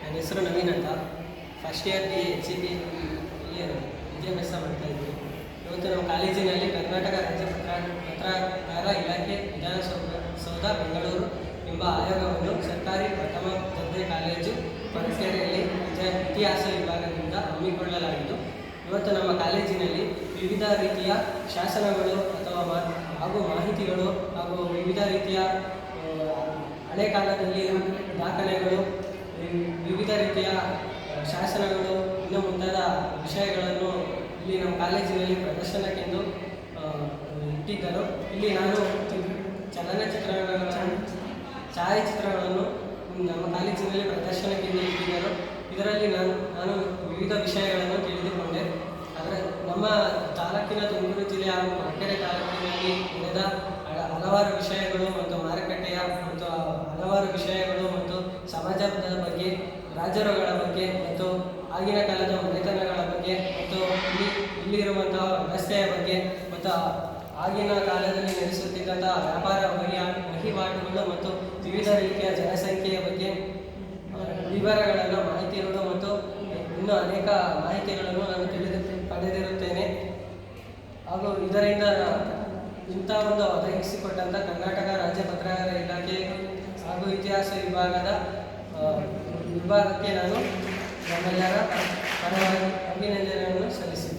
ನನ್ನ ಹೆಸರು ನವೀನ್ ಅಂತ. ಫಸ್ಟ್ ಇಯರ್ HCP ವಿದ್ಯಾಭ್ಯಾಸ ಮಾಡ್ತಾ ಇದ್ದೀನಿ. ಇವತ್ತು ನಮ್ಮ ಕಾಲೇಜಿನಲ್ಲಿ ಕರ್ನಾಟಕ ರಾಜ್ಯ ಪತ್ರಕಾರ ಇಲಾಖೆ ವಿಧಾನಸೌಧ ಬೆಂಗಳೂರು ಎಂಬ ಆಯೋಗವನ್ನು ಸರ್ಕಾರಿ ಪ್ರಥಮ ದರ್ಜೆ ಕಾಲೇಜು ಪರೀಕ್ಷೆಯಲ್ಲಿ ಇತಿಹಾಸ ವಿಭಾಗದಿಂದ ಹಮ್ಮಿಕೊಳ್ಳಲಾಗಿದ್ದು, ಇವತ್ತು ನಮ್ಮ ಕಾಲೇಜಿನಲ್ಲಿ ವಿವಿಧ ರೀತಿಯ ಶಾಸನಗಳು ಹಾಗೂ ಮಾಹಿತಿಗಳು ಹಾಗೂ ವಿವಿಧ ರೀತಿಯ ಹಳೆ ಕಾಲದಲ್ಲಿ ದಾಖಲೆಗಳು, ವಿವಿಧ ರೀತಿಯ ಶಾಸನಗಳು ಇನ್ನೂ ಮುಂತಾದ ವಿಷಯಗಳನ್ನು ಇಲ್ಲಿ ನಮ್ಮ ಕಾಲೇಜಿನಲ್ಲಿ ಪ್ರದರ್ಶನಕ್ಕೆಂದು ಇಟ್ಟಿದ್ದರು. ಇಲ್ಲಿ ನಾನು ಛಾಯಾಚಿತ್ರಗಳನ್ನು ನಮ್ಮ ಕಾಲೇಜಿನಲ್ಲಿ ಪ್ರದರ್ಶನಕ್ಕೆಂದು ಇಟ್ಟಿದ್ದರು. ಇದರಲ್ಲಿ ನಾನು ವಿವಿಧ ವಿಷಯಗಳನ್ನು ತಿಳಿದುಕೊಂಡೆ. ಆದರೆ ನಮ್ಮ ತಾಲೂಕಿನ ತುಮಕೂರು ಜಿಲ್ಲೆ ಹಾಗೂ ಮಡಿಕೇರಿ ತಾಲೂಕಿನಲ್ಲಿ ನಡೆದ ಹಲವಾರು ವಿಷಯಗಳು ಮತ್ತು ಮಾರುಕಟ್ಟೆಯ ಮತ್ತು ಹಲವಾರು ವಿಷಯಗಳು ಮತ್ತು ಸಮಾಜದ ಬಗ್ಗೆ, ರಾಜರುಗಳ ಬಗ್ಗೆ ಮತ್ತು ಆಗಿನ ಕಾಲದ ಮನೆತನಗಳ ಬಗ್ಗೆ ಮತ್ತು ಇಲ್ಲಿರುವಂತಹ ವ್ಯವಸ್ಥೆಯ ಬಗ್ಗೆ ಮತ್ತು ಆಗಿನ ಕಾಲದಲ್ಲಿ ನಡೆಸುತ್ತಿದ್ದಂತಹ ವ್ಯಾಪಾರ ವಹಿವಾಟುಗಳು ಮತ್ತು ವಿವಿಧ ರೀತಿಯ ಜನಸಂಖ್ಯೆಯ ಬಗ್ಗೆ ವಿವರಗಳನ್ನು, ಮಾಹಿತಿಗಳು ಮತ್ತು ಇನ್ನೂ ಅನೇಕ ಮಾಹಿತಿಗಳನ್ನು ನಾನು ಪಡೆದಿರುತ್ತೇನೆ. ಹಾಗೂ ಇದರಿಂದ ಇಂಥ ಒಂದು ಒದಗಿಸಿಕೊಟ್ಟಂಥ ಕರ್ನಾಟಕ ರಾಜ್ಯ ಪತ್ರಕಾರ ಇಲಾಖೆ ಹಾಗೂ ಇತಿಹಾಸ ವಿಭಾಗಕ್ಕೆ ನಾನು ನಮ್ಮೆಲ್ಲರ ಪರವಾಗಿ ಅಭಿನಂದನೆಯನ್ನು ಸಲ್ಲಿಸಿದ್ದೇನೆ.